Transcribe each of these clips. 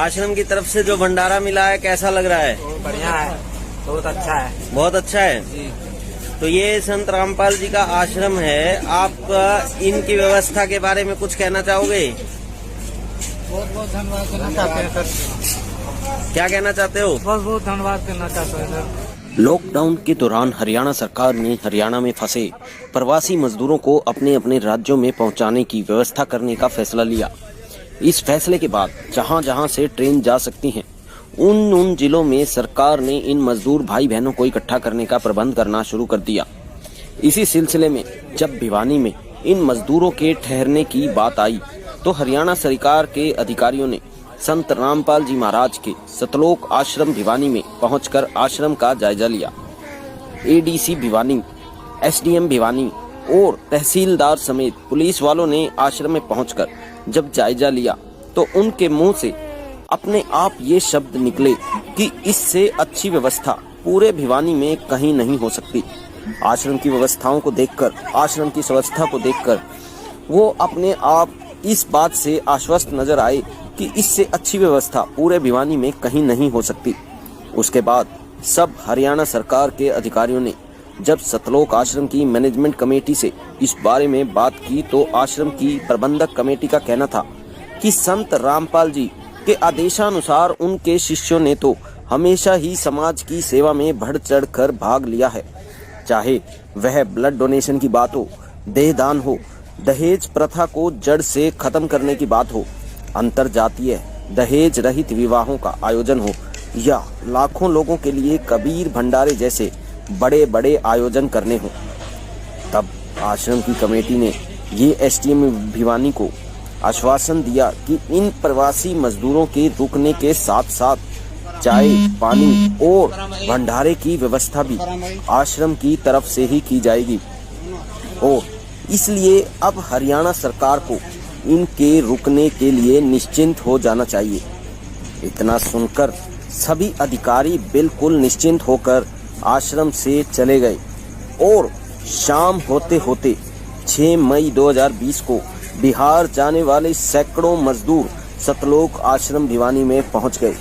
आश्रम की तरफ से जो भंडारा मिला है कैसा लग रहा है? बढ़िया है, बहुत अच्छा है। बहुत अच्छा है जी। तो ये संत रामपाल जी का आश्रम है, आप इनकी व्यवस्था के बारे में कुछ कहना चाहोगे? बहुत बहुत धन्यवाद करना चाहते हैं सर। क्या कहना चाहते हो? बहुत बहुत धन्यवाद करना चाहते हैं सर। लॉकडाउन के दौरान हरियाणा सरकार ने हरियाणा में फंसे प्रवासी मजदूरों को अपने अपने राज्यों में पहुंचाने की व्यवस्था करने का फैसला लिया। इस फैसले के बाद जहां जहां से ट्रेन जा सकती हैं, उन जिलों में सरकार ने इन मजदूर भाई बहनों को इकट्ठा करने का प्रबंध करना शुरू कर दिया। इसी सिलसिले में जब भिवानी में इन मजदूरों के ठहरने की बात आई तो हरियाणा सरकार के अधिकारियों ने संत रामपाल जी महाराज के सतलोक आश्रम भिवानी में पहुंचकर आश्रम का जायजा लिया। एडीसी भिवानी, एसडीएम भिवानी और तहसीलदार समेत पुलिस वालों ने आश्रम में पहुंचकर जब जायजा लिया तो उनके मुंह से अपने आप ये शब्द निकले कि इससे अच्छी व्यवस्था पूरे भिवानी में कहीं नहीं हो सकती। आश्रम की व्यवस्थाओं को देखकर, आश्रम की व्यवस्था को देखकर वो अपने आप इस बात से आश्वस्त नजर आए कि इससे अच्छी व्यवस्था पूरे भिवानी में कहीं नहीं हो सकती। उसके बाद सब हरियाणा सरकार के अधिकारियों ने जब सतलोक आश्रम की मैनेजमेंट कमेटी से इस बारे में बात की तो आश्रम की प्रबंधक कमेटी का कहना था कि संत रामपाल जी के आदेशानुसार उनके शिष्यों ने तो हमेशा ही समाज की सेवा में बढ़ चढ़ कर भाग लिया है, चाहे वह ब्लड डोनेशन की बात हो, देहदान हो, दहेज प्रथा को जड़ से खत्म करने की बात हो, अंतरजातीय दहेज रहित विवाहों का आयोजन हो या लाखों लोगों के लिए कबीर भंडारे जैसे बड़े बड़े आयोजन करने हो। तब आश्रम की कमेटी ने ये एसडीएम भिवानी को आश्वासन दिया कि इन प्रवासी मजदूरों के रुकने के साथ साथ चाय, पानी और भंडारे की व्यवस्था भी आश्रम की तरफ से ही की जाएगी और इसलिए अब हरियाणा सरकार को इनके रुकने के लिए निश्चिंत हो जाना चाहिए। इतना सुनकर सभी अधिकारी बिल्कुल निश्चिंत होकर आश्रम से चले गए और शाम होते होते 6 मई 2020 को बिहार जाने वाले सैकड़ों मजदूर सतलोक आश्रम भिवानी में पहुंच गए।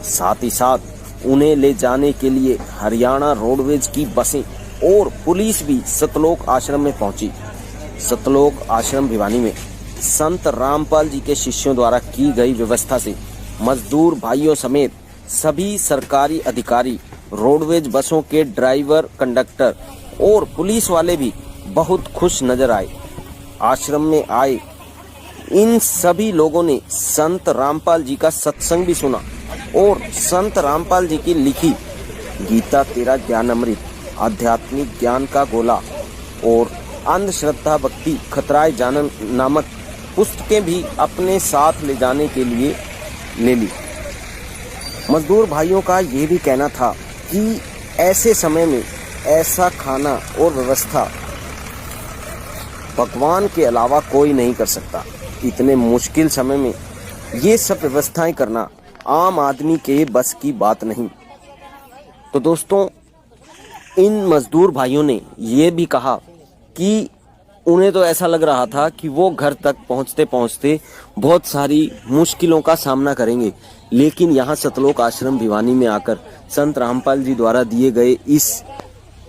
साथ ही साथ उन्हें ले जाने के लिए हरियाणा रोडवेज की बसें और पुलिस भी सतलोक आश्रम में पहुंची। सतलोक आश्रम भिवानी में संत रामपाल जी के शिष्यों द्वारा की गई व्यवस्था से मजदूर भाइयों समेत सभी सरकारी अधिकारी, रोडवेज बसों के ड्राइवर, कंडक्टर और पुलिस वाले भी बहुत खुश नजर आए। आश्रम में आए इन सभी लोगों ने संत रामपाल जी का सत्संग भी सुना और संत रामपाल जी की लिखी गीता तेरा ज्ञान अमृत, आध्यात्मिक ज्ञान का गोला और अंधश्रद्धा भक्ति खतराए जानन नामक पुस्तकें भी अपने साथ ले जाने के लिए ले ली। मजदूर भाइयों का ये भी कहना था कि ऐसे समय में ऐसा खाना और व्यवस्था भगवान के अलावा कोई नहीं कर सकता। इतने मुश्किल समय में ये सब व्यवस्थाएं करना आम आदमी के बस की बात नहीं। तो दोस्तों, इन मजदूर भाइयों ने ये भी कहा कि उन्हें तो ऐसा लग रहा था कि वो घर तक पहुंचते पहुंचते बहुत सारी मुश्किलों का सामना करेंगे, लेकिन यहाँ सतलोक आश्रम भिवानी में आकर संत रामपाल जी द्वारा दिए गए इस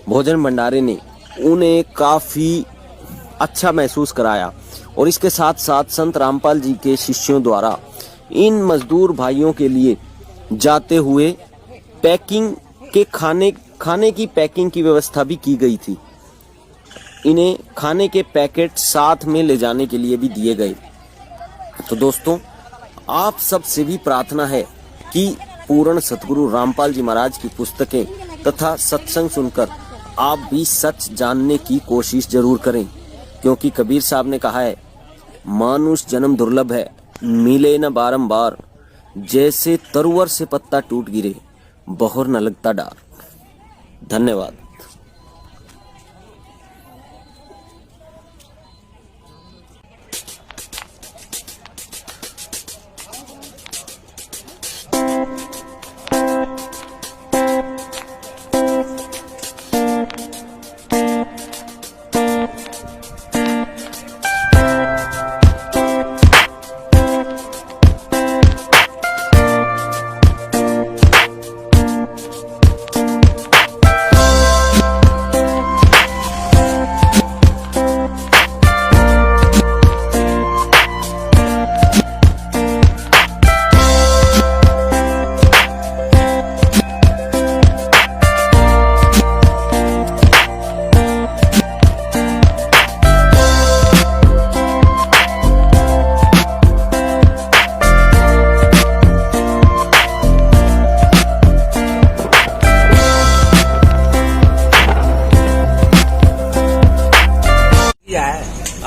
भोजन भंडारे ने उन्हें काफ़ी अच्छा महसूस कराया। और इसके साथ साथ संत रामपाल जी के शिष्यों द्वारा इन मजदूर भाइयों के लिए जाते हुए पैकिंग के खाने की पैकिंग की व्यवस्था भी की गई थी। इन्हें खाने के पैकेट साथ में ले जाने के लिए भी दिए गए। तो दोस्तों, आप सबसे भी प्रार्थना है कि पूर्ण सतगुरु रामपाल जी महाराज की पुस्तकें तथा सत्संग सुनकर आप भी सच जानने की कोशिश जरूर करें, क्योंकि कबीर साहब ने कहा है, मानुष जन्म दुर्लभ है, मिले न बारंबार, जैसे तरुवर से पत्ता टूट गिरे, बहोर न लगता डार। धन्यवाद।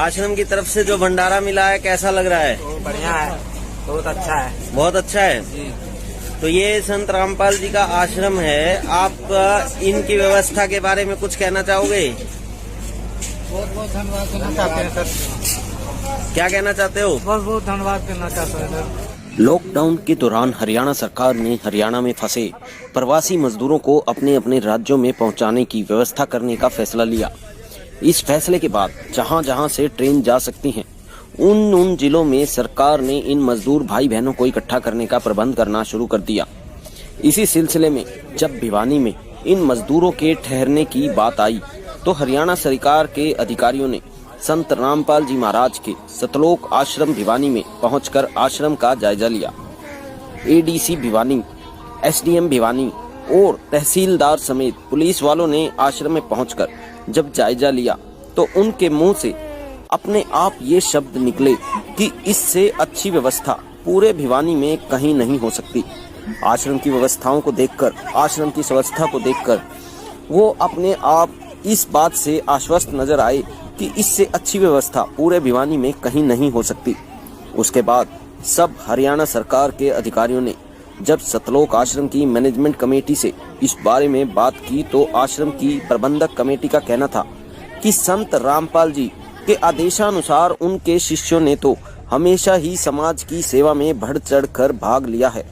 आश्रम की तरफ से जो भंडारा मिला है कैसा लग रहा है? वो बढ़िया है, बहुत अच्छा है बहुत अच्छा है। जी। तो ये संत रामपाल जी का आश्रम है, आप इनकी व्यवस्था के बारे में कुछ कहना चाहोगे? बहुत बहुत धन्यवाद देना चाहते हैं सर। क्या कहना चाहते हो? बहुत बहुत धन्यवाद देना चाहते हैं सर। लॉकडाउन के दौरान हरियाणा सरकार ने हरियाणा में फंसे प्रवासी मजदूरों को अपने अपने राज्यों में पहुंचाने की व्यवस्था करने का फैसला लिया। इस फैसले के बाद जहां जहां से ट्रेन जा सकती हैं, उन जिलों में सरकार ने इन मजदूर भाई बहनों को इकट्ठा करने का प्रबंध करना शुरू कर दिया। इसी सिलसिले में जब भिवानी में इन मजदूरों के ठहरने की बात आई तो हरियाणा सरकार के अधिकारियों ने संत रामपाल जी महाराज के सतलोक आश्रम भिवानी में पहुंचकर आश्रम का जायजा लिया। एडीसी भिवानी, एसडीएम भिवानी और तहसीलदार समेत पुलिस वालों ने आश्रम में पहुंचकर जब जायजा लिया तो उनके मुंह से अपने आप ये शब्द निकले कि इससे अच्छी व्यवस्था पूरे भिवानी में कहीं नहीं हो सकती। आश्रम की व्यवस्थाओं को देखकर, आश्रम की व्यवस्था को देखकर वो अपने आप इस बात से आश्वस्त नजर आए कि इससे अच्छी व्यवस्था पूरे भिवानी में कहीं नहीं हो सकती। उसके बाद सब हरियाणा सरकार के अधिकारियों ने जब सतलोक आश्रम की मैनेजमेंट कमेटी से इस बारे में बात की तो आश्रम की प्रबंधक कमेटी का कहना था कि संत रामपाल जी के आदेशानुसार उनके शिष्यों ने तो हमेशा ही समाज की सेवा में बढ़ चढ़ कर भाग लिया है,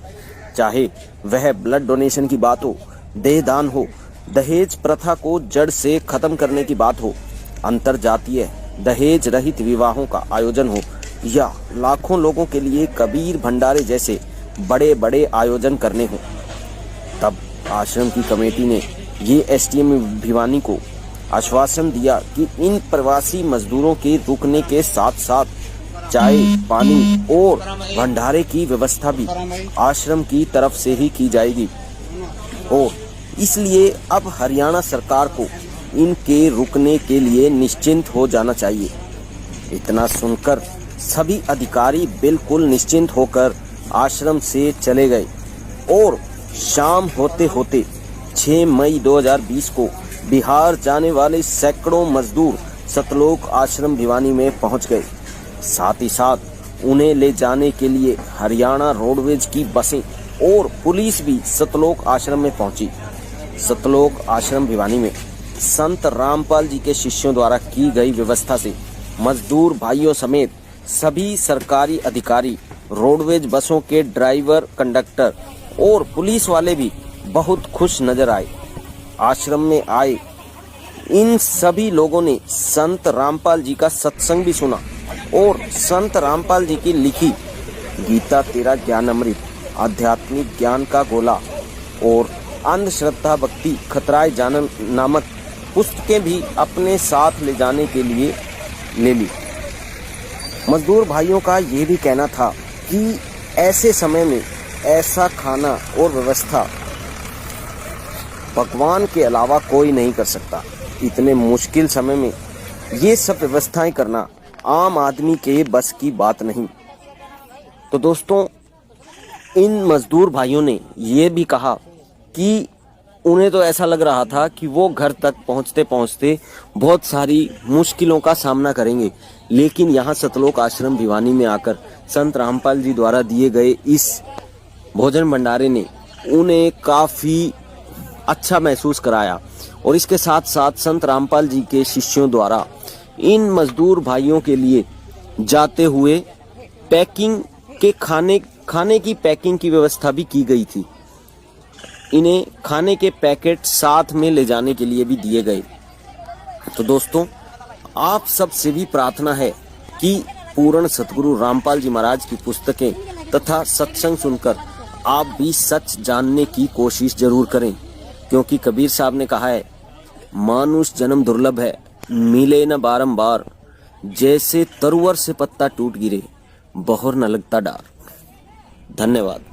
चाहे वह ब्लड डोनेशन की बात हो, देहदान हो, दहेज प्रथा को जड़ से खत्म करने की बात हो, अंतरजातीय दहेज रहित विवाहों का आयोजन हो या लाखों लोगों के लिए कबीर भंडारे जैसे बड़े बड़े आयोजन करने हो। तब आश्रम की कमेटी ने ये एसडीएम भिवानी को आश्वासन दिया कि इन प्रवासी मजदूरों के रुकने के साथ साथ चाय, पानी और भंडारे की व्यवस्था भी आश्रम की तरफ से ही की जाएगी और इसलिए अब हरियाणा सरकार को इनके रुकने के लिए निश्चिंत हो जाना चाहिए। इतना सुनकर सभी अधिकारी बिल्कुल निश्चिंत होकर आश्रम से चले गए और शाम होते होते 6 मई 2020 को बिहार जाने वाले सैकड़ों मजदूर सतलोक आश्रम भिवानी में पहुंच गए। साथ ही साथ उन्हें ले जाने के लिए हरियाणा रोडवेज की बसें और पुलिस भी सतलोक आश्रम में पहुंची। सतलोक आश्रम भिवानी में संत रामपाल जी के शिष्यों द्वारा की गई व्यवस्था से मजदूर भाइयों समेत सभी सरकारी अधिकारी, रोडवेज बसों के ड्राइवर, कंडक्टर और पुलिस वाले भी बहुत खुश नजर आए। आश्रम में आए इन सभी लोगों ने संत रामपाल जी का सत्संग भी सुना और संत रामपाल जी की लिखी गीता तेरा ज्ञान अमृत, आध्यात्मिक ज्ञान का गोला और अंधश्रद्धा भक्ति खतराए जानन नामक पुस्तकें भी अपने साथ ले जाने के लिए ले ली। मजदूर भाइयों का ये भी कहना था कि ऐसे समय में ऐसा खाना और व्यवस्था भगवान के अलावा कोई नहीं कर सकता। इतने मुश्किल समय में ये सब व्यवस्थाएं करना आम आदमी के बस की बात नहीं। तो दोस्तों, इन मजदूर भाइयों ने ये भी कहा कि उन्हें तो ऐसा लग रहा था कि वो घर तक पहुंचते पहुंचते बहुत सारी मुश्किलों का सामना करेंगे, लेकिन यहाँ सतलोक आश्रम भिवानी में आकर संत रामपाल जी द्वारा दिए गए इस भोजन भंडारे ने उन्हें काफ़ी अच्छा महसूस कराया। और इसके साथ साथ संत रामपाल जी के शिष्यों द्वारा इन मजदूर भाइयों के लिए जाते हुए पैकिंग के खाने की पैकिंग की व्यवस्था भी की गई थी। इन्हें खाने के पैकेट साथ में ले जाने के लिए भी दिए गए। तो दोस्तों, आप सब से भी प्रार्थना है कि पूर्ण सतगुरु रामपाल जी महाराज की पुस्तकें तथा सत्संग सुनकर आप भी सच जानने की कोशिश जरूर करें, क्योंकि कबीर साहब ने कहा है, मानुष जन्म दुर्लभ है, मिले न बारंबार, जैसे तरुवर से पत्ता टूट गिरे, बहोर न लगता डार। धन्यवाद।